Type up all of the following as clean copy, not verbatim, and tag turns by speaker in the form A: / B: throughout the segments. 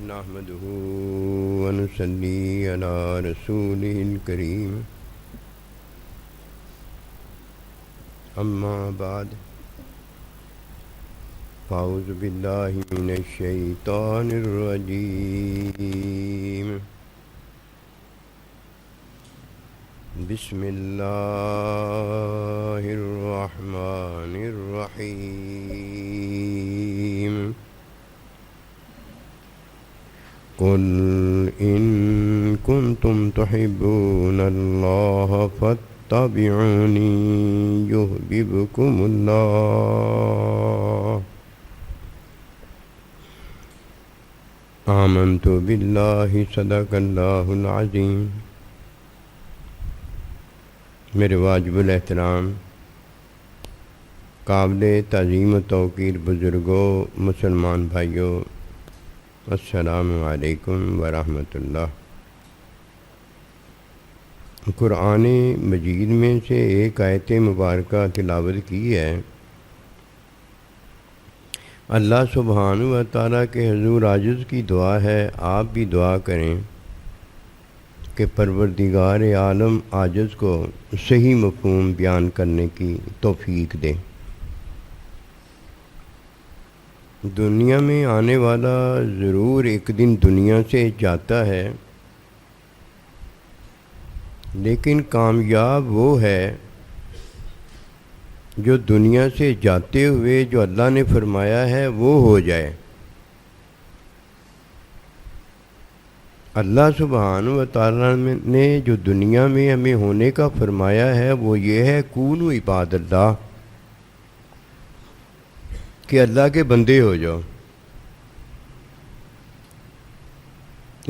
A: نحمده ونصلي على رسوله الكريم أما بعد فأعوذ بالله من الشيطان الرجيم بسم الله الرحمن الرحيم قل إن كنتم تحبون الله فاتبعوني يحببكم الله آمنت بالله صدق الله العظيم۔ میرے واجب الاحترام قابل تعظیم و توقیر بزرگوں، مسلمان بھائیوں، السلام علیکم ورحمۃ اللہ۔ قرآن مجید میں سے ایک آیت مبارکہ تلاوت کی ہے۔ اللہ سبحانہ و تعالیٰ کے حضور عاجز کی دعا ہے، آپ بھی دعا کریں کہ پروردگار عالم عاجز کو صحیح مفہوم بیان کرنے کی توفیق دے۔ دنیا میں آنے والا ضرور ایک دن دنیا سے جاتا ہے، لیکن کامیاب وہ ہے جو دنیا سے جاتے ہوئے جو اللہ نے فرمایا ہے وہ ہو جائے۔ اللہ سبحانہ و تعالیٰ نے جو دنیا میں ہمیں ہونے کا فرمایا ہے وہ یہ ہے، کونوا عباد اللہ، کہ اللہ کے بندے ہو جاؤ۔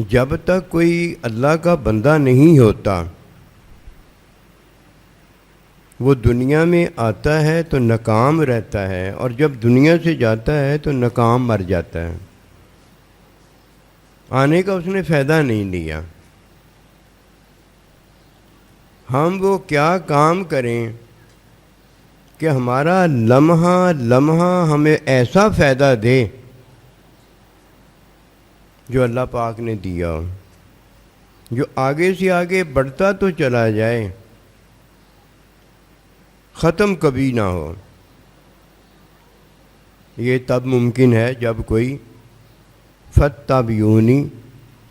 A: جب تک کوئی اللہ کا بندہ نہیں ہوتا، وہ دنیا میں آتا ہے تو ناکام رہتا ہے، اور جب دنیا سے جاتا ہے تو ناکام مر جاتا ہے۔ آنے کا اس نے فائدہ نہیں لیا۔ ہم وہ کیا کام کریں کہ ہمارا لمحہ لمحہ ہمیں ایسا فائدہ دے جو اللہ پاک نے دیا ہو، جو آگے سے آگے بڑھتا تو چلا جائے، ختم کبھی نہ ہو۔ یہ تب ممکن ہے جب کوئی فاتبعونی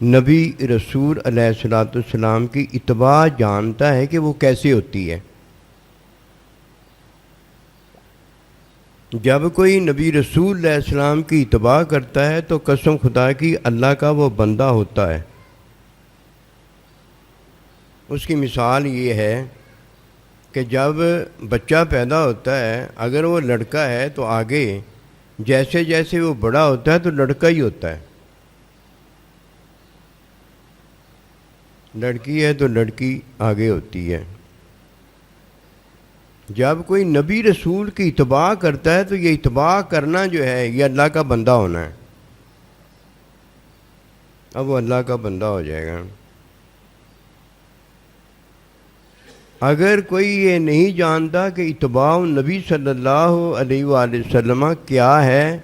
A: نبی رسول علیہ الصلوۃ والسلام کی اتباع جانتا ہے کہ وہ کیسے ہوتی ہے۔ جب کوئی نبی رسول علیہ السلام کی اتباع کرتا ہے تو قسم خدا کی اللہ کا وہ بندہ ہوتا ہے۔ اس کی مثال یہ ہے کہ جب بچہ پیدا ہوتا ہے، اگر وہ لڑکا ہے تو آگے جیسے جیسے وہ بڑا ہوتا ہے تو لڑکا ہی ہوتا ہے، لڑکی ہے تو لڑکی آگے ہوتی ہے۔ جب کوئی نبی رسول کی اتباع کرتا ہے تو یہ اتباع کرنا جو ہے یہ اللہ کا بندہ ہونا ہے۔ اب وہ اللہ کا بندہ ہو جائے گا۔ اگر کوئی یہ نہیں جانتا کہ اتباع نبی صلی اللہ علیہ وآلہ وسلم کیا ہے،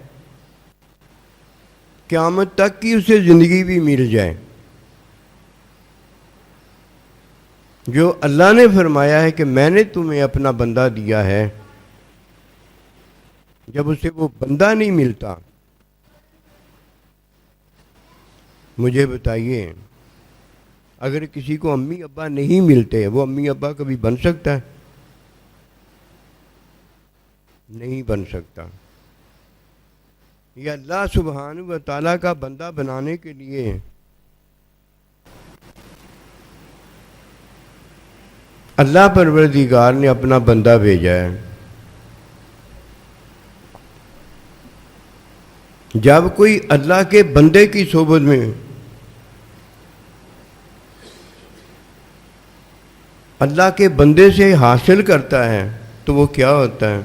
A: قیامت تک کی اسے زندگی بھی مل جائے۔ جو اللہ نے فرمایا ہے کہ میں نے تمہیں اپنا بندہ دیا ہے، جب اسے وہ بندہ نہیں ملتا، مجھے بتائیے اگر کسی کو امی ابا نہیں ملتے، وہ امی ابا کبھی بن سکتا ہے؟ نہیں بن سکتا۔ یہ اللہ سبحانہ و تعالیٰ کا بندہ بنانے کے لیے اللہ پروردگار نے اپنا بندہ بھیجا ہے۔ جب کوئی اللہ کے بندے کی صحبت میں اللہ کے بندے سے حاصل کرتا ہے تو وہ کیا ہوتا ہے؟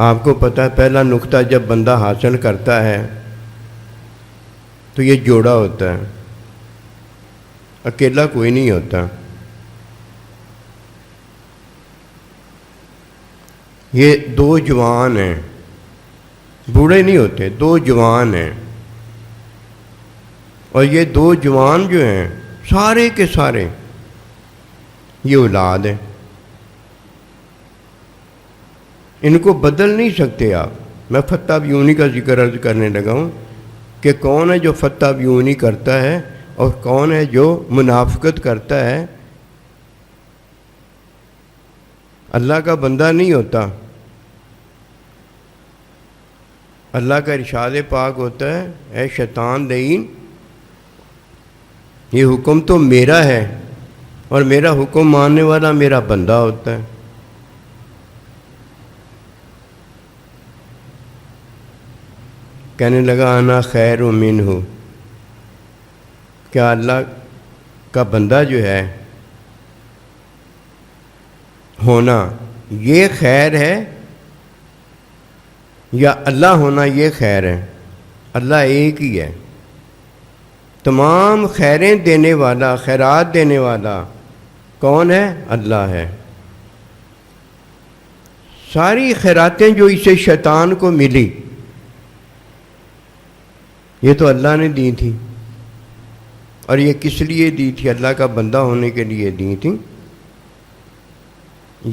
A: آپ کو پتہ ہے، پہلا نقطہ جب بندہ حاصل کرتا ہے تو یہ جوڑا ہوتا ہے، اکیلا کوئی نہیں ہوتا۔ یہ دو جوان ہیں، بوڑھے نہیں ہوتے، دو جوان ہیں، اور یہ دو جوان جو ہیں سارے کے سارے یہ اولاد ہیں، ان کو بدل نہیں سکتے آپ۔ میں فتح بیونی کا ذکر عرض کرنے لگا ہوں کہ کون ہے جو فتح بیونی کرتا ہے اور کون ہے جو منافقت کرتا ہے، اللہ کا بندہ نہیں ہوتا۔ اللہ کا ارشاد پاک ہوتا ہے، اے شیطان لعین، یہ حکم تو میرا ہے اور میرا حکم ماننے والا میرا بندہ ہوتا ہے۔ کہنے لگا انا خیر منہ، کیا اللہ کا بندہ جو ہے ہونا یہ خیر ہے یا اللہ ہونا یہ خیر ہے؟ اللہ ایک ہی ہے، تمام خیریں دینے والا، خیرات دینے والا کون ہے؟ اللہ ہے۔ ساری خیراتیں جو اسے شیطان کو ملی یہ تو اللہ نے دی تھی، اور یہ کس لیے دی تھی؟ اللہ کا بندہ ہونے کے لیے دی تھی۔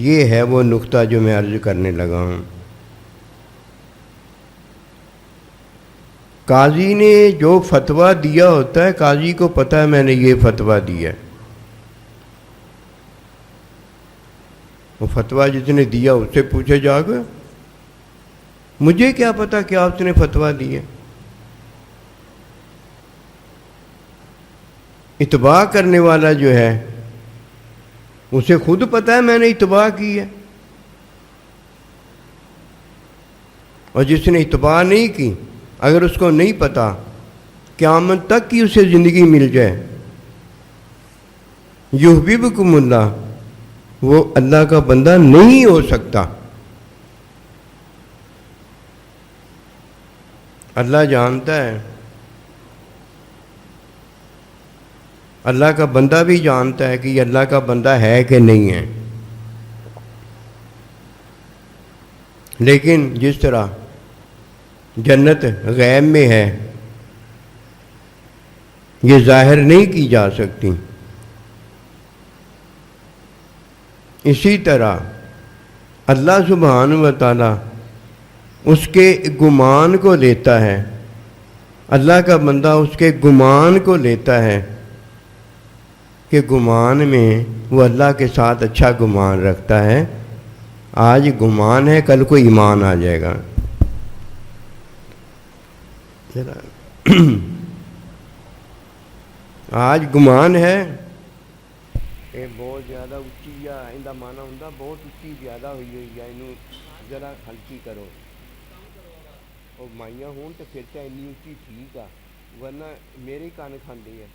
A: یہ ہے وہ نقطہ جو میں عرض کرنے لگا ہوں۔ قاضی نے جو فتویٰ دیا ہوتا ہے، قاضی کو پتہ ہے میں نے یہ فتویٰ دیا ہے، وہ فتویٰ جس نے دیا اس سے پوچھے جا کے، مجھے کیا پتہ کیا اس نے فتویٰ دیا؟ اتباع کرنے والا جو ہے اسے خود پتہ ہے میں نے اتباع کی ہے، اور جس نے اتباع نہیں کی اگر اس کو نہیں پتہ، قیامت تک کی اسے زندگی مل جائے، یحببکم اللہ، وہ اللہ کا بندہ نہیں ہو سکتا۔ اللہ جانتا ہے، اللہ کا بندہ بھی جانتا ہے کہ یہ اللہ کا بندہ ہے کہ نہیں ہے، لیکن جس طرح جنت غیب میں ہے یہ ظاہر نہیں کی جا سکتی، اسی طرح اللہ سبحانہ و تعالی اس کے گمان کو لیتا ہے، اللہ کا بندہ اس کے گمان کو لیتا ہے کہ گمان میں وہ اللہ کے ساتھ اچھا گمان رکھتا ہے، آج گمان ہے کل کو ایمان آ جائے گا۔ آج گمان ہے یہ بہت زیادہ اچھی یا اندہ مانا ہوں بہت اچھی زیادہ ہوئی ہوئی ہے، انہوں ذرا ہلکی کرو اور مائیاں ہون تو پھر تو اینی اچھی ٹھیک آ، ورنہ میرے کان کھاندی ہے۔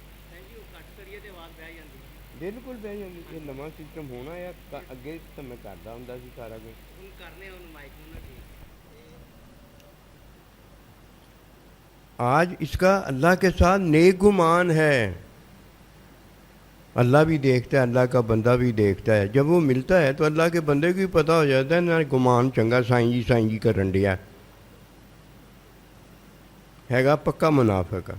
A: بالکل بہ جاندی، یہ نواں سسٹم ہونا ہے، اگے تو میں کرتا ہوں سی سارا کچھ۔ آج اس کا اللہ کے ساتھ نیک گمان ہے، اللہ بھی دیکھتا ہے، اللہ کا بندہ بھی دیکھتا ہے، جب وہ ملتا ہے تو اللہ کے بندے کو بھی پتہ ہو جاتا ہے نہ گمان چنگا سائیں جی کرن دیا ہے گا پکا منافق۔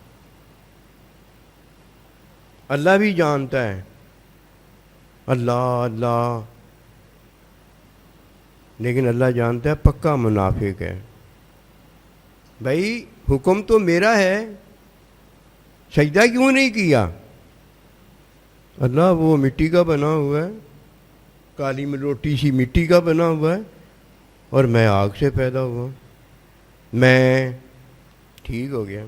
A: اللہ بھی جانتا ہے، اللہ لیکن اللہ جانتا ہے پکا منافق ہے۔ بھائی حکم تو میرا ہے، سجدہ کیوں نہیں کیا؟ اللہ وہ مٹی کا بنا ہوا ہے، کالی ملوٹی سی مٹی کا بنا ہوا ہے، اور میں آگ سے پیدا ہوا، میں ٹھیک ہو گیا۔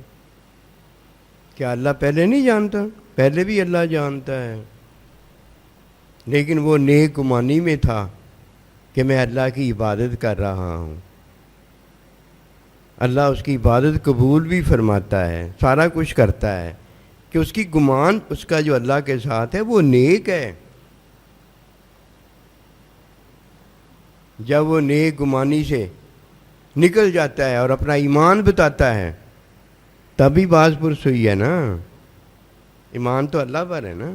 A: کیا اللہ پہلے نہیں جانتا؟ پہلے بھی اللہ جانتا ہے، لیکن وہ نیک گمانی میں تھا کہ میں اللہ کی عبادت کر رہا ہوں، اللہ اس کی عبادت قبول بھی فرماتا ہے، سارا کچھ کرتا ہے کہ اس کی گمان اس کا جو اللہ کے ساتھ ہے وہ نیک ہے۔ جب وہ نیک گمانی سے نکل جاتا ہے اور اپنا ایمان بتاتا ہے تبھی باز پرس ہوئی ہے نا، ایمان تو اللہ پر ہے نا۔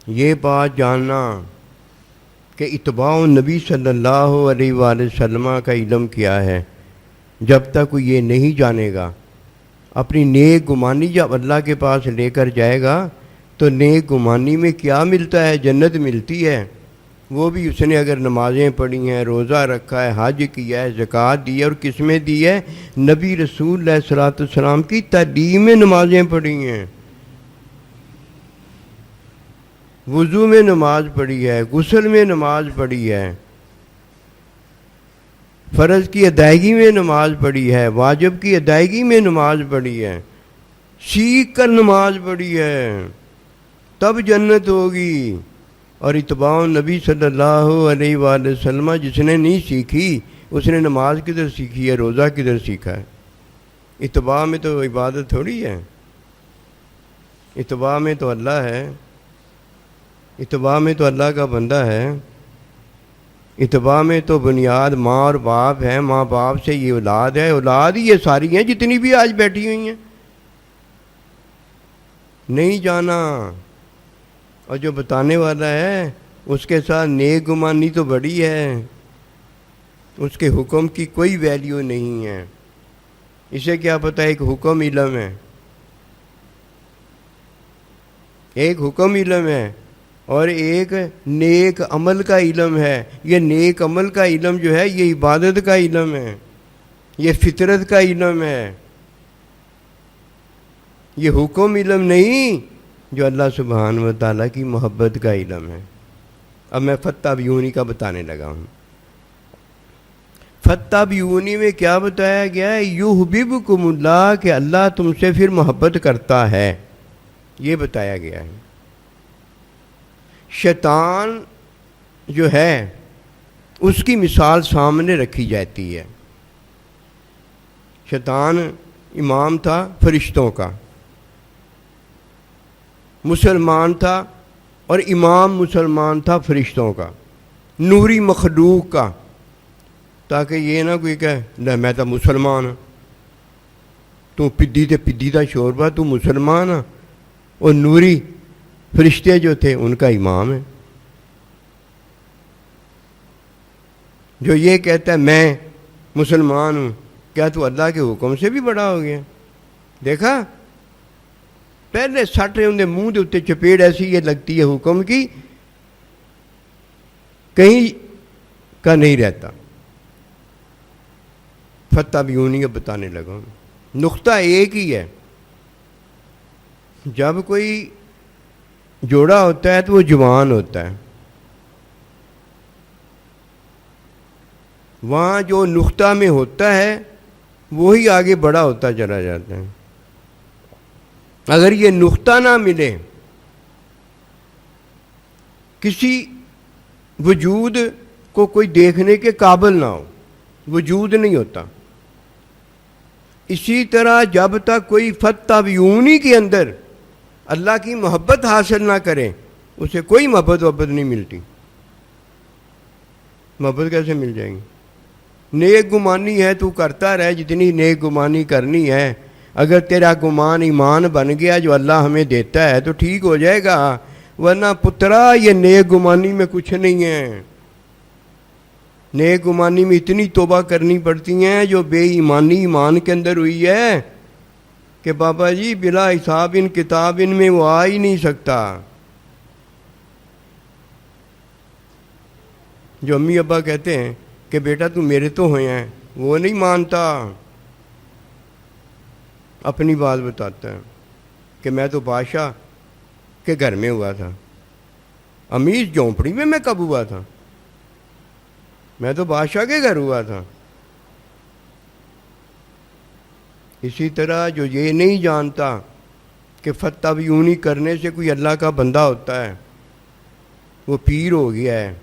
A: یہ بات جاننا کہ اتباع نبی صلی اللہ علیہ وآلہ وسلم کا علم کیا ہے، جب تک وہ یہ نہیں جانے گا اپنی نیک گمانی جب اللہ کے پاس لے کر جائے گا تو نیک گمانی میں کیا ملتا ہے؟ جنت ملتی ہے۔ وہ بھی اس نے اگر نمازیں پڑھی ہیں، روزہ رکھا ہے، حج کیا ہے، زکوٰۃ دی ہے، اور کس میں دی ہے؟ نبی رسول علیہ الصلوۃ والسلام کی تعلیم میں نمازیں پڑھی ہیں، وضو میں نماز پڑھی ہے، غسل میں نماز پڑھی ہے، فرض کی ادائیگی میں نماز پڑھی ہے، واجب کی ادائیگی میں نماز پڑھی ہے، سیکھ کر نماز پڑھی ہے، تب جنت ہوگی۔ اور اتباع نبی صلی اللہ علیہ وآلہ وسلم جس نے نہیں سیکھی اس نے نماز کدھر سیکھی ہے، روزہ کدھر سیکھا ہے؟ اتباع میں تو عبادت تھوڑی ہے، اتباع میں تو اللہ ہے، اتباع میں تو اللہ کا بندہ ہے، اتباع میں تو بنیاد ماں اور باپ ہے، ماں باپ سے یہ اولاد ہے، اولاد ہی یہ ساری ہیں جتنی بھی آج بیٹھی ہوئی ہیں۔ نہیں جانا، اور جو بتانے والا ہے اس کے ساتھ نیک گمانی تو بڑی ہے، اس کے حکم کی کوئی ویلیو نہیں ہے۔ اسے کیا پتہ ایک حکم علم ہے، ایک حکم علم ہے اور ایک نیک عمل کا علم ہے۔ یہ نیک عمل کا علم جو ہے یہ عبادت کا علم ہے، یہ فطرت کا علم ہے، یہ حکم علم نہیں جو اللہ سبحانہ و تعالیٰ کی محبت کا علم ہے۔ اب میں فتح بیونی کا بتانے لگا ہوں۔ فتح بیونی میں کیا بتایا گیا ہے؟ یحببکم اللہ، کہ اللہ تم سے پھر محبت کرتا ہے، یہ بتایا گیا ہے۔ شیطان جو ہے اس کی مثال سامنے رکھی جاتی ہے۔ شیطان امام تھا فرشتوں کا، مسلمان تھا، اور امام مسلمان تھا فرشتوں کا، نوری مخلوق کا، تاکہ یہ نہ کوئی کہے نہ میں تو مسلمان ہوں، تو پدی تے پدی دا شوربہ، تو مسلمان ہاں، اور نوری فرشتے جو تھے ان کا امام ہے۔ جو یہ کہتا ہے میں مسلمان ہوں، کیا تو اللہ کے حکم سے بھی بڑا ہو گیا؟ دیکھا، پہلے سٹ رہے ہوں منہ دے اتنے چپیڑ ایسی یہ لگتی ہے حکم کی، کہیں کا نہیں رہتا۔ فتح بیونی کا بتانے لگا، نقطہ ایک ہی ہے۔ جب کوئی جوڑا ہوتا ہے تو وہ جوان ہوتا ہے، وہاں جو نقطہ میں ہوتا ہے وہی آگے بڑا ہوتا چلا جاتا ہے۔ اگر یہ نقطہ نہ ملے، کسی وجود کو کوئی دیکھنے کے قابل نہ ہو، وجود نہیں ہوتا۔ اسی طرح جب تک کوئی فتح بیونی کے اندر اللہ کی محبت حاصل نہ کرے اسے کوئی محبت نہیں ملتی۔ محبت کیسے مل جائے گی؟ نیک گمانی ہے تو کرتا رہے جتنی نیک گمانی کرنی ہے، اگر تیرا گمان ایمان بن گیا جو اللہ ہمیں دیتا ہے تو ٹھیک ہو جائے گا، ورنہ پترا یہ نیک گمانی میں کچھ نہیں ہے۔ نیک گمانی میں اتنی توبہ کرنی پڑتی ہیں جو بے ایمانی ایمان کے اندر ہوئی ہے کہ بابا جی بلا حساب ان کتاب ان میں وہ آ ہی نہیں سکتا۔ جو امی ابا کہتے ہیں کہ بیٹا تم میرے تو ہوئے ہیں، وہ نہیں مانتا، اپنی بات بتاتا ہے کہ میں تو بادشاہ کے گھر میں ہوا تھا، امیز جھونپڑی میں کب ہوا تھا، میں تو بادشاہ کے گھر ہوا تھا۔ اسی طرح جو یہ نہیں جانتا کہ فتح بیونی کرنے سے کوئی اللہ کا بندہ ہوتا ہے، وہ پیر ہو گیا ہے،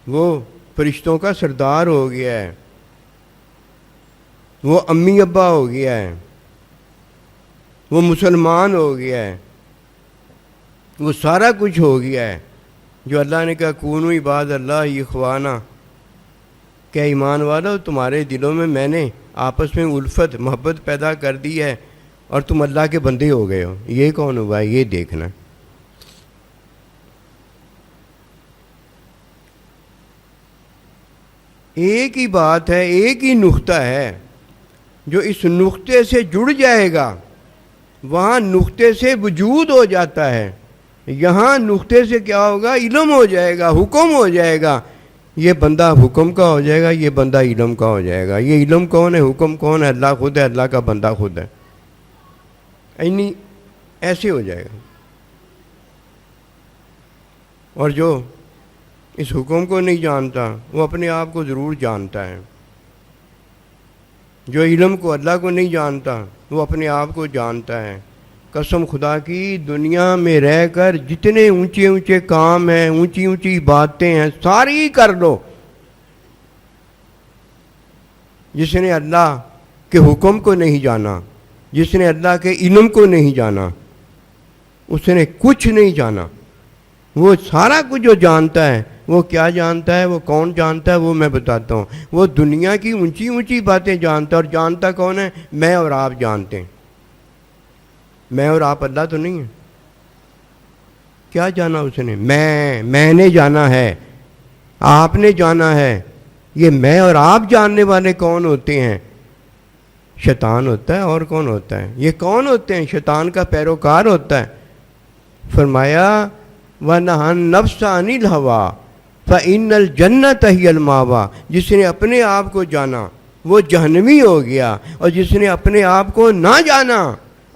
A: وہ فرشتوں کا سردار ہو گیا ہے، وہ امی ابا ہو گیا ہے، وہ مسلمان ہو گیا ہے، وہ سارا کچھ ہو گیا ہے جو اللہ نے کہا کونو عباد اللہ اخوانا، کیا ایمان والا تمہارے دلوں میں نے آپس میں الفت محبت پیدا کر دی ہے اور تم اللہ کے بندے ہو گئے ہو۔ یہ کون ہوا ہے؟ یہ دیکھنا۔ ایک ہی بات ہے، ایک ہی نقطہ ہے جو اس نقطے سے جڑ جائے گا وہاں نقطے سے وجود ہو جاتا ہے، یہاں نقطے سے کیا ہوگا؟ علم ہو جائے گا، حکم ہو جائے گا. یہ بندہ حکم کا ہو جائے گا، یہ بندہ علم کا ہو جائے گا. یہ علم کون ہے؟ حکم کون ہے؟ اللہ خود ہے، اللہ کا بندہ خود ہے. ایسے ہو جائے گا. اور جو اس حکم کو نہیں جانتا وہ اپنے آپ کو ضرور جانتا ہے. جو علم کو، اللہ کو نہیں جانتا وہ اپنے آپ کو جانتا ہے. قسم خدا کی، دنیا میں رہ کر جتنے اونچے اونچے کام ہیں، اونچی اونچی باتیں ہیں، ساری کر لو. جس نے اللہ کے حکم کو نہیں جانا، جس نے اللہ کے علم کو نہیں جانا، اس نے کچھ نہیں جانا. وہ سارا کچھ جو جانتا ہے، وہ کیا جانتا ہے؟ وہ کون جانتا ہے؟ وہ میں بتاتا ہوں. وہ دنیا کی اونچی اونچی باتیں جانتا ہے. اور جانتا کون ہے؟ میں اور آپ جانتے ہیں. میں اور آپ، اللہ تو نہیں ہے. کیا جانا اس نے؟ میں نے جانا ہے، آپ نے جانا ہے. یہ میں اور آپ جاننے والے کون ہوتے ہیں؟ شیطان ہوتا ہے. اور کون ہوتا ہے؟ یہ کون ہوتے ہیں؟ شیطان کا پیروکار ہوتا ہے. فرمایا وَنَهَا النَّفْسَ عَنِ الْهَوَىٰ فَإِنَّ الْجَنَّةَ هِيَ الْمَأْوَىٰ. جس نے اپنے آپ کو جانا وہ جہنمی ہو گیا. اور جس نے اپنے آپ کو نہ جانا،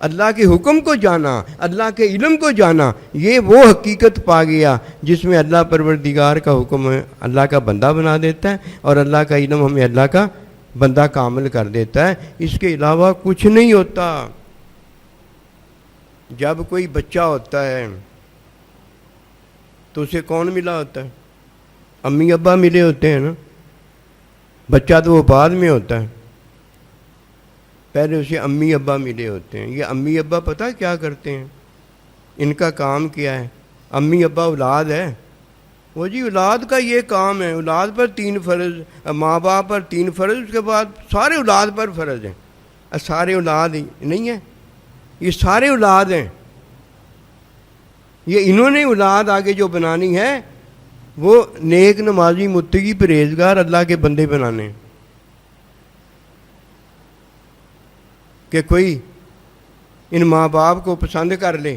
A: اللہ کے حکم کو جانا، اللہ کے علم کو جانا، یہ وہ حقیقت پا گیا جس میں اللہ پروردگار کا حکم ہے اللہ کا بندہ بنا دیتا ہے، اور اللہ کا علم ہمیں اللہ کا بندہ کامل کر دیتا ہے. اس کے علاوہ کچھ نہیں ہوتا. جب کوئی بچہ ہوتا ہے تو اسے کون ملا ہوتا ہے؟ امی ابا ملے ہوتے ہیں نا. بچہ تو وہ بعد میں ہوتا ہے، پہلے اسے امی ابا ملے ہوتے ہیں. یہ امی ابا پتہ کیا کرتے ہیں؟ ان کا کام کیا ہے؟ امی ابا اولاد ہے، وہ جی اولاد کا یہ کام ہے. اولاد پر 3 فرض، ماں باپ پر 3 فرض، اس کے بعد سارے اولاد پر فرض ہیں. سارے اولاد نہیں ہیں، یہ سارے اولاد ہیں. یہ انہوں نے اولاد آگے جو بنانی ہے وہ نیک نمازی متقی پرہیزگار اللہ کے بندے بنانے. کہ کوئی ان ماں باپ کو پسند کر لے،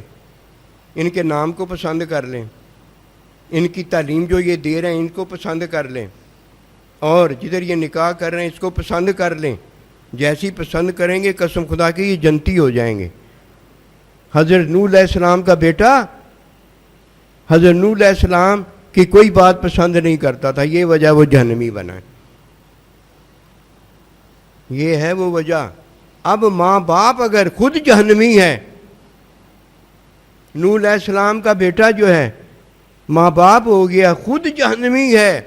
A: ان کے نام کو پسند کر لیں، ان کی تعلیم جو یہ دے رہے ہیں ان کو پسند کر لیں، اور جدھر یہ نکاح کر رہے ہیں اس کو پسند کر لیں. جیسی پسند کریں گے قسم خدا کی یہ جنتی ہو جائیں گے. حضرت نوح علیہ السلام کا بیٹا حضرت نوح علیہ السلام کی کوئی بات پسند نہیں کرتا تھا، یہ وجہ وہ جہنمی بنا ہے. یہ ہے وہ وجہ. اب ماں باپ اگر خود جہنمی ہے، نوح علیہ السلام کا بیٹا جو ہے ماں باپ ہو گیا خود جہنمی ہے،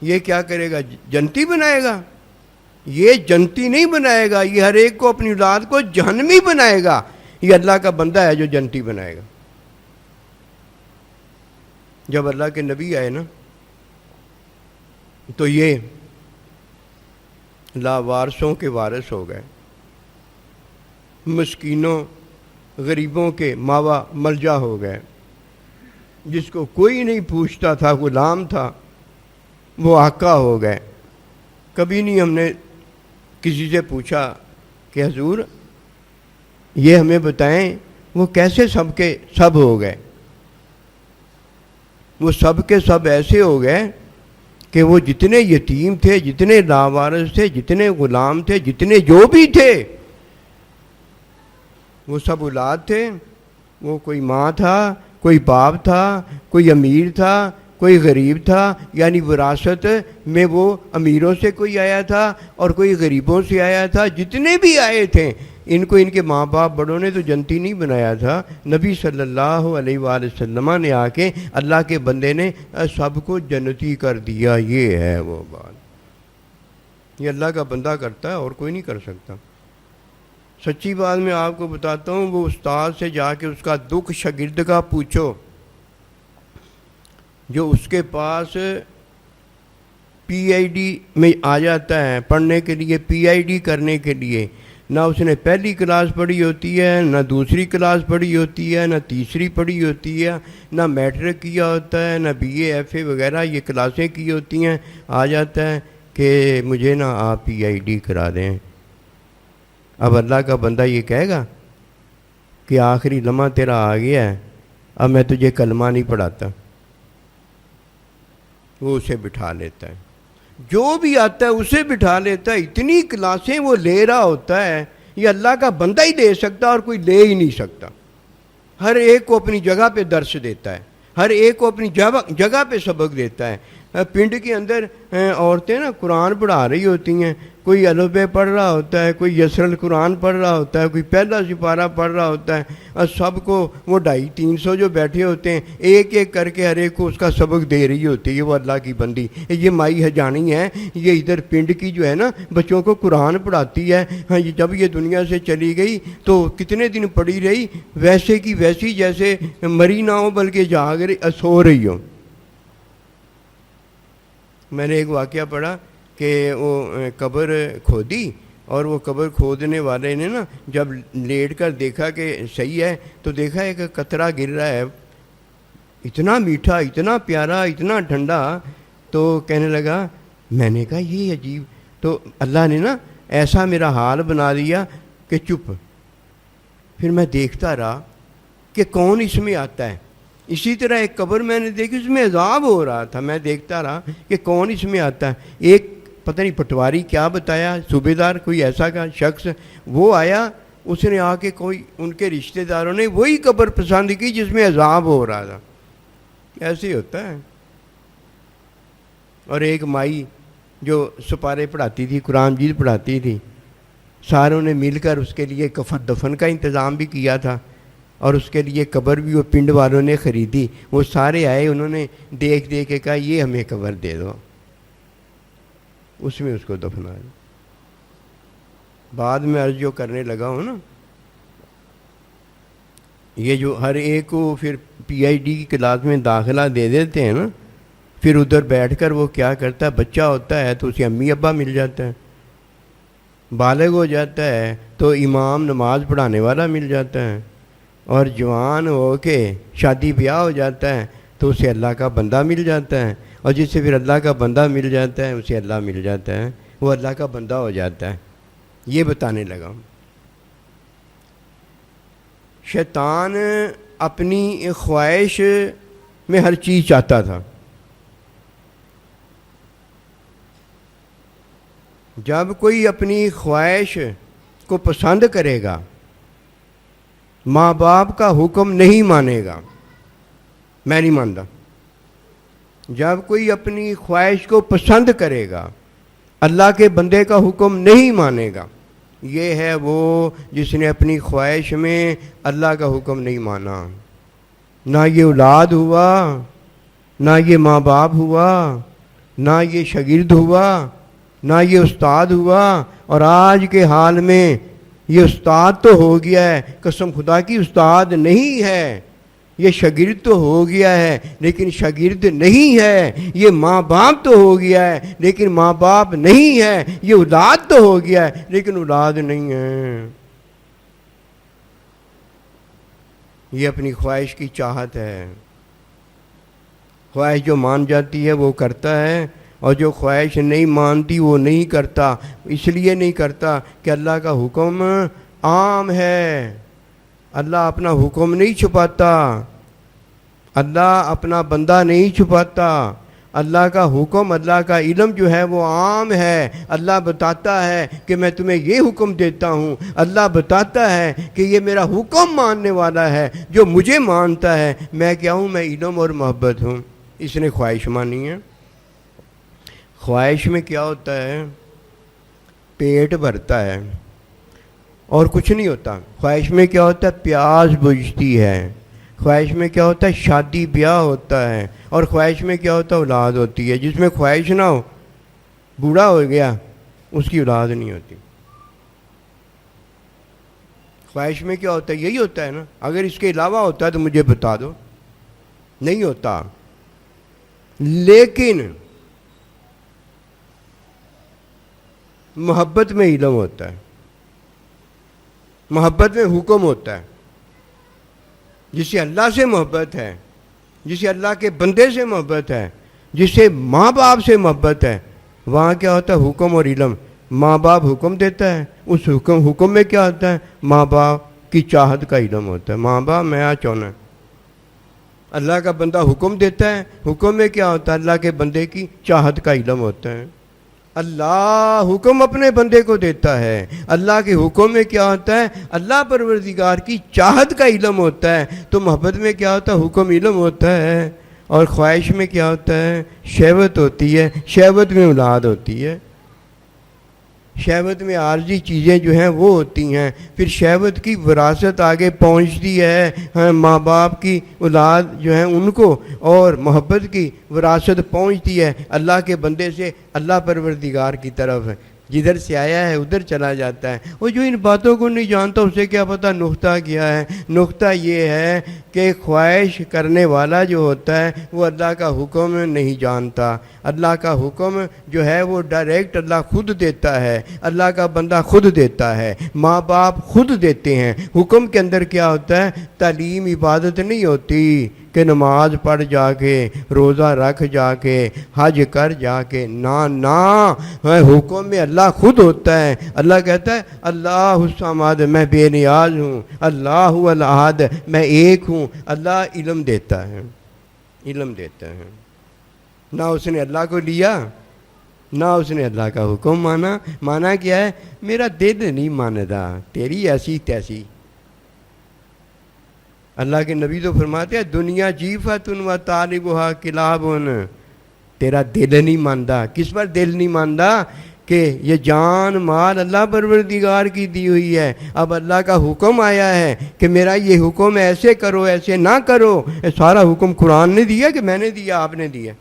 A: یہ کیا کرے گا؟ جنتی بنائے گا. یہ جنتی نہیں بنائے گا، یہ ہر ایک کو اپنی اولاد کو جہنمی بنائے گا. یہ اللہ کا بندہ ہے جو جنتی بنائے گا. جب اللہ کے نبی آئے نا تو یہ لاوارثوں کے وارث ہو گئے، مسکینوں غریبوں کے ماوا ملجا ہو گئے. جس کو کوئی نہیں پوچھتا تھا، غلام تھا، وہ آقا ہو گئے. کبھی نہیں ہم نے کسی سے پوچھا کہ حضور یہ ہمیں بتائیں وہ کیسے سب کے سب ہو گئے. وہ سب کے سب ایسے ہو گئے کہ وہ جتنے یتیم تھے، جتنے لاوارث تھے، جتنے غلام تھے، جتنے جو بھی تھے، وہ سب اولاد تھے. وہ کوئی ماں تھا، کوئی باپ تھا، کوئی امیر تھا، کوئی غریب تھا. یعنی وراثت میں وہ امیروں سے کوئی آیا تھا اور کوئی غریبوں سے آیا تھا. جتنے بھی آئے تھے ان کو ان کے ماں باپ بڑوں نے تو جنتی نہیں بنایا تھا، نبی صلی اللہ علیہ وآلہ وسلم نے آ کے اللہ کے بندے نے سب کو جنتی کر دیا. یہ ہے وہ بات، یہ اللہ کا بندہ کرتا ہے اور کوئی نہیں کر سکتا. سچی بات میں آپ کو بتاتا ہوں، وہ استاد سے جا کے اس کا دکھ شاگرد کا پوچھو جو اس کے پاس پی آئی ڈی میں آ جاتا ہے پڑھنے کے لیے، پی آئی ڈی کرنے کے لیے. نہ اس نے پہلی کلاس پڑھی ہوتی ہے، نہ دوسری کلاس پڑھی ہوتی ہے، نہ تیسری پڑھی ہوتی ہے، نہ میٹرک کیا ہوتا ہے، نہ بی اے ایف اے وغیرہ یہ کلاسیں کی ہوتی ہیں. آ جاتا ہے کہ مجھے نا آپ پی آئی ڈی کرا دیں. اب اللہ کا بندہ یہ کہے گا کہ آخری لمحہ تیرا آ گیا ہے، اب میں تجھے کلمہ نہیں پڑھاتا؟ وہ اسے بٹھا لیتا ہے، جو بھی آتا ہے اسے بٹھا لیتا ہے۔ اتنی کلاسیں وہ لے رہا ہوتا ہے، یہ اللہ کا بندہ ہی لے سکتا اور کوئی لے ہی نہیں سکتا۔ ہر ایک کو اپنی جگہ پہ درس دیتا ہے، ہر ایک کو اپنی جگہ پہ سبق دیتا ہے۔ پنڈ کے اندر عورتیں نا قرآن پڑھا رہی ہوتی ہیں، کوئی الف ب پڑھ رہا ہوتا ہے، کوئی یسر القرآن پڑھ رہا ہوتا ہے، کوئی پہلا سپارہ پڑھ رہا ہوتا ہے، اور سب کو وہ 250-300 جو بیٹھے ہوتے ہیں ایک ایک کر کے ہر ایک کو اس کا سبق دے رہی ہوتی ہے۔ وہ اللہ کی بندی، یہ مائی حجانی ہے، یہ ادھر پنڈ کی جو ہے نا بچوں کو قرآن پڑھاتی ہے۔ ہاں، جب یہ دنیا سے چلی گئی تو کتنے دن پڑھی رہی، ویسے کی ویسی جیسے مری نہ ہو بلکہ جاگ رہی، سو رہی ہو۔ میں نے ایک واقعہ پڑھا کہ وہ قبر کھودی، اور وہ قبر کھودنے والے نے نا جب لیٹ کر دیکھا کہ صحیح ہے تو دیکھا ایک قطرہ گر رہا ہے، اتنا میٹھا، اتنا پیارا، اتنا ٹھنڈا، تو کہنے لگا، میں نے کہا یہ عجیب، تو اللہ نے نا ایسا میرا حال بنا دیا کہ چپ۔ پھر میں دیکھتا رہا کہ کون اس میں آتا ہے۔ اسی طرح ایک قبر میں نے دیکھی، اس میں عذاب ہو رہا تھا، میں دیکھتا رہا کہ کون اس میں آتا ہے۔ ایک پتہ نہیں پٹواری کیا بتایا، صوبے دار کوئی ایسا کا شخص، وہ آیا، اس نے آ کے کوئی ان کے رشتہ داروں نے وہی قبر پسند کی جس میں عذاب ہو رہا تھا۔ ایسے ہی ہوتا ہے۔ اور ایک مائی جو سپارے پڑھاتی تھی، قرآن مجید پڑھاتی تھی، ساروں نے مل کر اس کے لیے کفن دفن کا انتظام بھی کیا تھا، اور اس کے لیے قبر بھی وہ پنڈ والوں نے خریدی۔ وہ سارے آئے، انہوں نے دیکھ کے کہا یہ ہمیں قبر دے دو، اس میں اس کو دفنا دیا۔ بعد میں عرض جو کرنے لگا ہوں نا، یہ جو ہر ایک کو پھر پی ایچ ڈی کی کلاس میں داخلہ دے دیتے ہیں نا، پھر ادھر بیٹھ کر وہ کیا کرتا ہے، بچہ ہوتا ہے تو اسے امی ابا مل جاتا ہے، بالغ ہو جاتا ہے تو امام نماز پڑھانے والا مل جاتا ہے، اور جوان ہو کے شادی بیاہ ہو جاتا ہے تو اسے اللہ کا بندہ مل جاتا ہے، اور جس سے پھر اللہ کا بندہ مل جاتا ہے اسے اللہ مل جاتا ہے، وہ اللہ کا بندہ ہو جاتا ہے۔ یہ بتانے لگا ہوں۔ شیطان اپنی خواہش میں ہر چیز چاہتا تھا۔ جب کوئی اپنی خواہش کو پسند کرے گا، ماں باپ کا حکم نہیں مانے گا، میں نہیں مانتا۔ جب کوئی اپنی خواہش کو پسند کرے گا، اللہ کے بندے کا حکم نہیں مانے گا، یہ ہے وہ جس نے اپنی خواہش میں اللہ کا حکم نہیں مانا۔ نہ یہ اولاد ہوا، نہ یہ ماں باپ ہوا، نہ یہ شاگرد ہوا، نہ یہ استاد ہوا، اور آج کے حال میں یہ استاد تو ہو گیا ہے، قسم خدا کی استاد نہیں ہے، یہ شاگرد تو ہو گیا ہے لیکن شاگرد نہیں ہے، یہ ماں باپ تو ہو گیا ہے لیکن ماں باپ نہیں ہے، یہ اولاد تو ہو گیا ہے لیکن اولاد نہیں ہے۔ یہ اپنی خواہش کی چاہت ہے۔ خواہش جو مان جاتی ہے وہ کرتا ہے، اور جو خواہش نہیں مانتی وہ نہیں کرتا۔ اس لیے نہیں کرتا کہ اللہ کا حکم عام ہے، اللہ اپنا حکم نہیں چھپاتا، اللہ اپنا بندہ نہیں چھپاتا، اللہ کا حکم، اللہ کا علم جو ہے وہ عام ہے۔ اللہ بتاتا ہے کہ میں تمہیں یہ حکم دیتا ہوں، اللہ بتاتا ہے کہ یہ میرا حکم ماننے والا ہے، جو مجھے مانتا ہے میں کیا ہوں، میں علم اور محبت ہوں۔ اس نے خواہش مانی ہے۔ خواہش میں کیا ہوتا ہے، پیٹ بھرتا ہے اور کچھ نہیں ہوتا۔ خواہش میں کیا ہوتا ہے، پیاس بجھتی ہے۔ خواہش میں کیا ہوتا ہے، شادی بیاہ ہوتا ہے، اور خواہش میں کیا ہوتا ہے، اولاد ہوتی ہے۔ جس میں خواہش نہ ہو، بوڑھا ہو گیا، اس کی اولاد نہیں ہوتی۔ خواہش میں کیا ہوتا ہے، یہی ہوتا ہے نا۔ اگر اس کے علاوہ ہوتا ہے تو مجھے بتا دو، نہیں ہوتا۔ لیکن محبت میں علم ہوتا ہے، محبت میں حکم ہوتا ہے۔ جسے اللہ سے محبت ہے، جسے اللہ کے بندے سے محبت ہے، جسے ماں باپ سے محبت ہے، وہاں کیا ہوتا ہے، حکم اور علم۔ ماں باپ حکم دیتا ہے، اس حکم میں کیا ہوتا ہے؟ ماں باپ کی چاہت کا علم ہوتا ہے. ماں باپ میں چاہنا. اللہ کا بندہ حکم دیتا ہے, حکم میں کیا ہوتا ہے؟ اللہ کے بندے کی چاہت کا علم ہوتا ہے. اللہ حکم اپنے بندے کو دیتا ہے. اللہ کے حکم میں کیا ہوتا ہے؟ اللہ پروردگار کی چاہت کا علم ہوتا ہے. تو محبت میں کیا ہوتا ہے؟ حکم علم ہوتا ہے. اور خواہش میں کیا ہوتا ہے؟ شہوت ہوتی ہے. شہوت میں اولاد ہوتی ہے. شہوت میں عارضی چیزیں جو ہیں وہ ہوتی ہیں. پھر شہوت کی وراثت آگے پہنچتی ہے ماں باپ کی اولاد جو ہیں ان کو, اور محبت کی وراثت پہنچتی ہے اللہ کے بندے سے اللہ پروردگار کی طرف. جدھر سے آیا ہے ادھر چلا جاتا ہے. وہ جو ان باتوں کو نہیں جانتا اسے کیا پتہ نقطہ کیا ہے. نقطہ یہ ہے کہ خواہش کرنے والا جو ہوتا ہے وہ اللہ کا حکم نہیں جانتا. اللہ کا حکم جو ہے وہ ڈائریکٹ اللہ خود دیتا ہے. اللہ کا بندہ خود دیتا ہے. ماں باپ خود دیتے ہیں. حکم کے اندر کیا ہوتا ہے؟ تعلیم عبادت نہیں ہوتی کہ نماز پڑھ جا کے, روزہ رکھ جا کے, حج کر جا کے. نا حکم میں اللہ خود ہوتا ہے. اللہ کہتا ہے اللہ الصمد, میں بے نیاز ہوں. اللہ الاحد, میں ایک ہوں. اللہ علم دیتا ہے, علم دیتا ہے. نہ اس نے اللہ کو لیا, نہ اس نے اللہ کا حکم مانا. مانا کیا ہے؟ میرا دل نہیں مانتا, تیری ایسی تیسی. اللہ کے نبی تو فرماتے ہیں دنیا جیفتن و طالبها کلابن. تیرا دل نہیں مانتا. کس پر دل نہیں مانتا؟ کہ یہ جان مال اللہ پروردگار کی دی ہوئی ہے. اب اللہ کا حکم آیا ہے کہ میرا یہ حکم ایسے کرو ایسے نہ کرو. سارا حکم قرآن نے دیا کہ میں نے دیا آپ نے دیا؟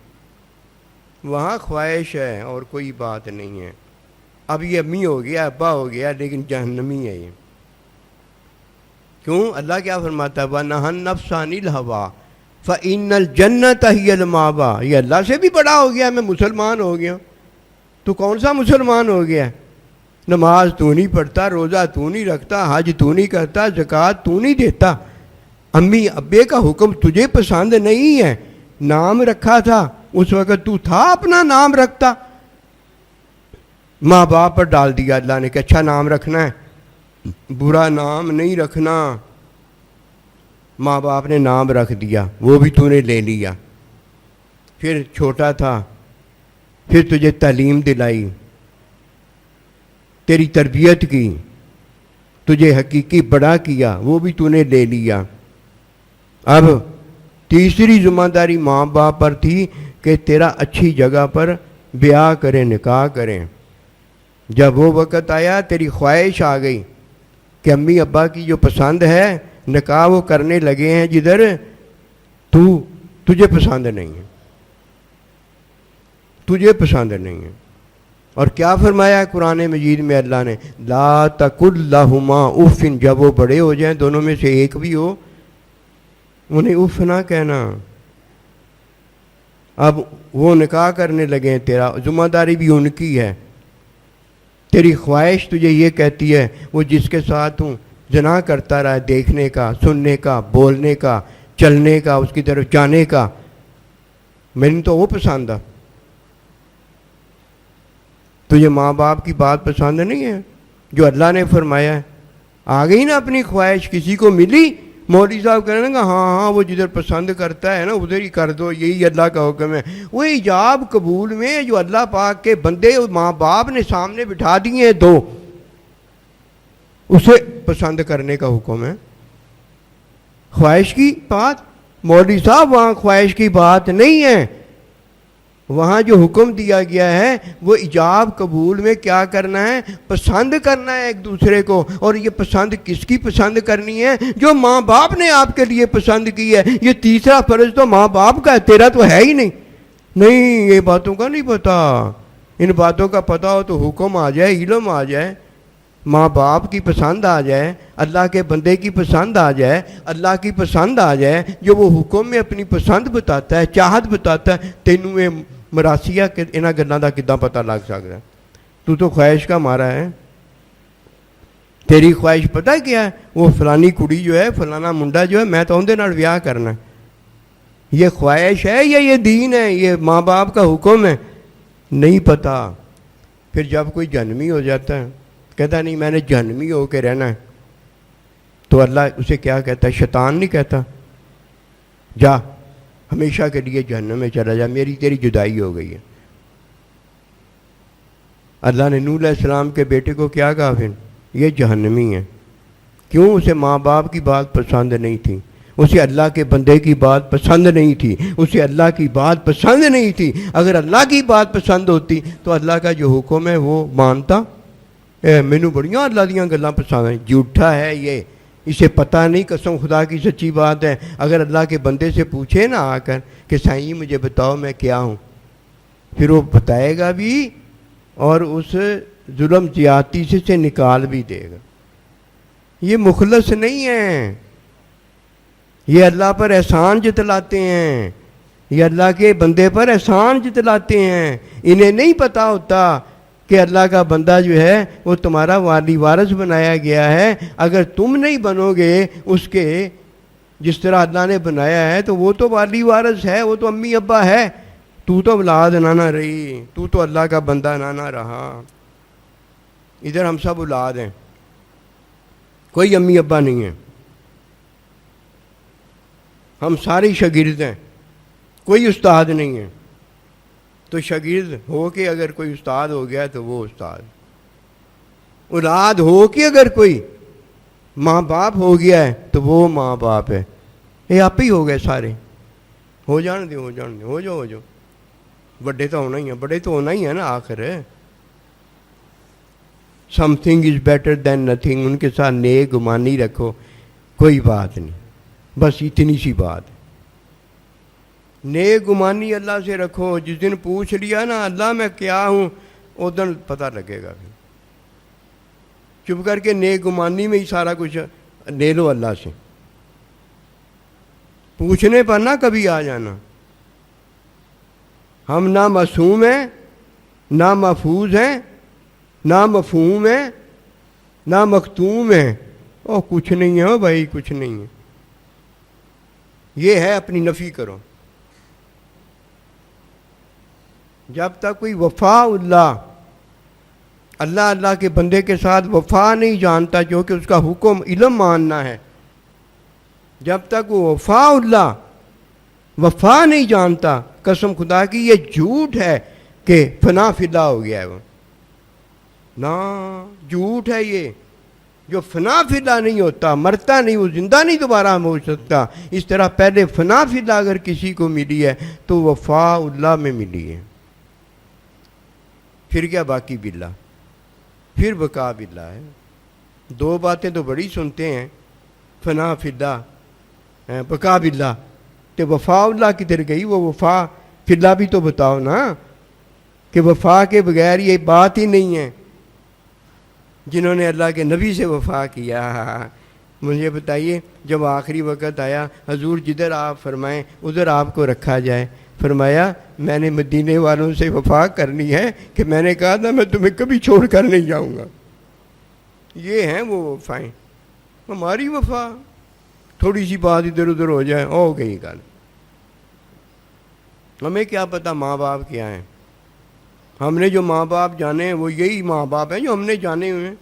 A: وہاں خواہش ہے اور کوئی بات نہیں ہے. اب یہ امی ہو گیا ابا ہو گیا لیکن جہنمی ہے یہ. کیوں؟ اللہ کیا فرماتا ہے وَنَهَا النَّفْسَ عَنِ الْهَوَىٰ فَإِنَّ الْجَنَّةَ هِيَ الْمَأْوَىٰ. یہ اللہ سے بھی بڑا ہو گیا, میں مسلمان ہو گیا. تو کون سا مسلمان ہو گیا؟ نماز تو نہیں پڑھتا, روزہ تو نہیں رکھتا, حج تو نہیں کرتا, زکوٰۃ تو نہیں دیتا. امی ابے کا حکم تجھے پسند نہیں ہے. نام رکھا تھا اس وقت تو تھا اپنا نام رکھتا. ماں باپ پر ڈال دیا اللہ نے کہ اچھا نام رکھنا ہے, برا نام نہیں رکھنا. ماں باپ نے نام رکھ دیا, وہ بھی تو نے لے لیا. پھر چھوٹا تھا, پھر تجھے تعلیم دلائی, تیری تربیت کی, تجھے حقیقی بڑا کیا, وہ بھی تو نے لے لیا. اب تیسری ذمہ داری ماں باپ پر تھی کہ تیرا اچھی جگہ پر بیاہ کریں, نکاح کریں. جب وہ وقت آیا تیری خواہش آ گئی کہ امی ابا کی جو پسند ہے نکاح وہ کرنے لگے ہیں جدھر تجھے پسند نہیں ہے, تجھے پسند نہیں ہے. اور کیا فرمایا قرآن مجید میں اللہ نے؟ لا تقل لہما اف. جب وہ بڑے ہو جائیں دونوں میں سے ایک بھی ہو انہیں اف نہ کہنا. اب وہ نکاح کرنے لگے ہیں, تیرا ذمہ داری بھی ان کی ہے. تیری خواہش تجھے یہ کہتی ہے وہ جس کے ساتھ ہوں زنا کرتا رہا, دیکھنے کا, سننے کا, بولنے کا, چلنے کا, اس کی طرف جانے کا. میں نے تو وہ پسند ہے. تجھے ماں باپ کی بات پسند نہیں ہے جو اللہ نے فرمایا ہے؟ آ گئی نا اپنی خواہش, کسی کو ملی, مولوی صاحب کہنے گا ہاں وہ جدھر پسند کرتا ہے نا ادھر ہی کر دو, یہی اللہ کا حکم ہے. وہ ایجاب قبول میں جو اللہ پاک کے بندے ماں باپ نے سامنے بٹھا دیے ہیں دو, اسے پسند کرنے کا حکم ہے. خواہش کی بات مولوی صاحب وہاں خواہش کی بات نہیں ہے. وہاں جو حکم دیا گیا ہے وہ ایجاب قبول میں کیا کرنا ہے؟ پسند کرنا ہے ایک دوسرے کو. اور یہ پسند کس کی پسند کرنی ہے؟ جو ماں باپ نے آپ کے لیے پسند کی ہے. یہ تیسرا فرض تو ماں باپ کا ہے, تیرا تو ہے ہی نہیں. نہیں, یہ باتوں کا نہیں پتا. ان باتوں کا پتا ہو تو حکم آ جائے, علم آ جائے, ماں باپ کی پسند آ جائے, اللہ کے بندے کی پسند آ جائے, اللہ کی پسند آ جائے, جو وہ حکم میں اپنی پسند بتاتا ہے, چاہت بتاتا ہے. تینوں یہ مراسیہ کہ انہاں گلاں دا کداں پتہ لگ سکتا ہے؟ تو خواہش کا مارا ہے. تیری خواہش پتہ کیا ہے؟ وہ فلانی کڑی جو ہے, فلانا منڈا جو ہے, میں تو اندے نال بیاہ کرنا. یہ خواہش ہے یا یہ دین ہے؟ یہ ماں باپ کا حکم ہے؟ نہیں پتہ. پھر جب کوئی جنمی ہو جاتا ہے, کہتا نہیں میں نے جہنمی ہو کے رہنا ہے، تو اللہ اسے کیا کہتا ہے؟ شیطان نہیں کہتا جا ہمیشہ کے لیے جہنم میں چلا جا، میری تیری جدائی ہو گئی ہے۔ اللہ نے نوح علیہ السلام کے بیٹے کو کیا کہا پھر؟ یہ جہنمی ہے۔ کیوں؟ اسے ماں باپ کی بات پسند نہیں تھی، اسے اللہ کے بندے کی بات پسند نہیں تھی، اسے اللہ کی بات پسند نہیں تھی۔ اگر اللہ کی بات پسند ہوتی تو اللہ کا جو حکم ہے وہ مانتا۔ مینوں بڑیاں اللہ دیاں گلاں پسند ہیں، جھوٹا ہے یہ، اسے پتہ نہیں، قسم خدا کی سچی بات ہے۔ اگر اللہ کے بندے سے پوچھے نا آ کر کہ سائیں مجھے بتاؤ میں کیا ہوں، پھر وہ بتائے گا بھی اور اس ظلم زیادتی سے نکال بھی دے گا۔ یہ مخلص نہیں ہیں، یہ اللہ پر احسان جتلاتے ہیں، یہ اللہ کے بندے پر احسان جتلاتے ہیں۔ انہیں نہیں پتہ ہوتا کہ اللہ کا بندہ جو ہے وہ تمہارا والی وارث بنایا گیا ہے۔ اگر تم نہیں بنو گے اس کے جس طرح اللہ نے بنایا ہے تو وہ تو والی وارث ہے، وہ تو امی ابا ہے، تو اولاد نہ رہی، تو اللہ کا بندہ نہ رہا۔ ادھر ہم سب اولاد ہیں، کوئی امی ابا نہیں ہے، ہم سارے شاگرد ہیں، کوئی استاد نہیں ہے۔ تو شاگرد ہو کے اگر کوئی استاد ہو گیا تو وہ استاد، اولاد ہو کے اگر کوئی ماں باپ ہو گیا ہے تو وہ ماں باپ ہے۔ یہ آپ ہی ہو گئے سارے، ہو جان دے، ہو جان دے، ہو جاؤ، بڑے تو ہونا ہی ہے، بڑے تو ہونا ہی ہے نا آخر۔ Something is better than nothing, ان کے ساتھ نیک گمانی رکھو، کوئی بات نہیں، بس اتنی سی بات ہے۔ نیک گمانی اللہ سے رکھو، جس دن پوچھ لیا نا اللہ میں کیا ہوں، اس دن پتہ لگے گا۔ پھر چپ کر کے نیک گمانی میں ہی سارا کچھ لے لو اللہ سے، پوچھنے پر نہ کبھی آ جانا۔ ہم نہ معصوم ہیں، نہ محفوظ ہیں، نہ مفہوم ہیں، نہ مختوم ہیں۔ او کچھ نہیں ہے بھائی، کچھ نہیں ہے۔ یہ ہے اپنی نفی کرو۔ جب تک کوئی وفا اللہ کے بندے کے ساتھ وفا نہیں جانتا، جو کہ اس کا حکم علم ماننا ہے، جب تک وہ وفا نہیں جانتا، قسم خدا کی یہ جھوٹ ہے کہ فنا فدا ہو گیا ہے وہ، نا جھوٹ ہے یہ۔ جو فنا فدا نہیں ہوتا، مرتا نہیں، وہ زندہ نہیں دوبارہ ہو سکتا۔ اس طرح پہلے فنا فدا اگر کسی کو ملی ہے تو وفا اللہ میں ملی ہے، پھر کیا باقی باللہ، پھر بقا باللہ ہے۔ دو باتیں تو بڑی سنتے ہیں، فنا فدا بقا باللہ، تو وفا اللہ کدھر گئی؟ وہ وفا فدا بھی تو بتاؤ نا، کہ وفا کے بغیر یہ بات ہی نہیں ہے۔ جنہوں نے اللہ کے نبی سے وفا کیا، مجھے بتائیے جب آخری وقت آیا، حضور جدھر آپ فرمائیں ادھر آپ کو رکھا جائے، فرمایا میں نے مدینے والوں سے وفا کرنی ہے کہ میں نے کہا تھا میں تمہیں کبھی چھوڑ کر نہیں جاؤں گا۔ یہ ہیں وہ وفائیں۔ ہماری وفا تھوڑی سی بات ادھر ادھر ہو جائے ہو گئی گل، ہمیں کیا پتہ ماں باپ کیا ہیں۔ ہم نے جو ماں باپ جانے ہیں وہ یہی ماں باپ ہیں جو ہم نے جانے ہوئے ہیں۔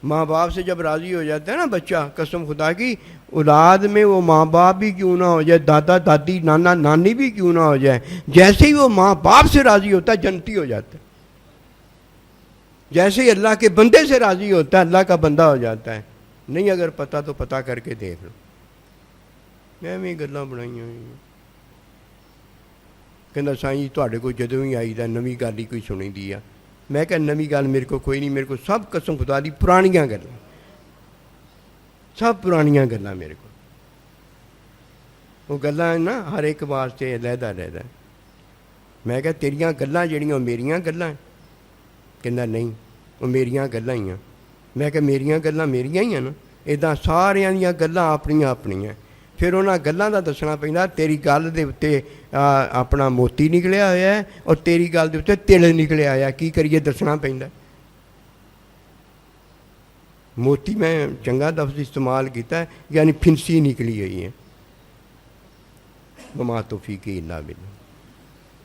A: ماں باپ سے جب راضی ہو جاتا ہے نا بچہ، قسم خدا کی، اولاد میں وہ ماں باپ بھی کیوں نہ ہو جائے، دادا دادی نانا نانی بھی کیوں نہ ہو جائے، جیسے ہی وہ ماں باپ سے راضی ہوتا ہے جنتی ہو جاتا ہے۔ جیسے ہی اللہ کے بندے سے راضی ہوتا ہے اللہ کا بندہ ہو جاتا ہے۔ نہیں اگر پتہ تو پتہ کر کے دیکھ لو۔ میں گلاں بنائی ہوئی ہیں، کہنا سائیں تواڈے کو جدوں ہی آئی دا نویں گل ہی کوئی سنی دی آ۔ میں کہ نویں گل میرے کو کوئی نہیں، میرے کو سب قسم خدا دی پرانیاں گلاں، سب پرانیاں گلاں میرے کو۔ وہ گلاں نا ہر ایک واسطے علیحدہ علیحدہ۔ میں کہ تیریاں گلاں جڑیاں میریاں گلاں، کہندا نہیں وہ میریاں گلاں ہی ہیں۔ میں کہ میریاں گلاں میریاں ہی ہیں نا، ادا ساریاں دیاں گلاں اپنیاں اپنیاں۔ پھر انہاں گلاں دا دسنا پیندا، تیری گل دے اُتے اپنا موتی نکلیا ہوا ہے اور تیری گل دے اُتے تل نکلیا ہوا ہے، کی کریے دسنا پیندا۔ موتی میں چنگا لفظ استعمال کیتا ہے، یعنی پھنسی نکلی ہوئی ہے۔ وما توفیقی الا باللہ۔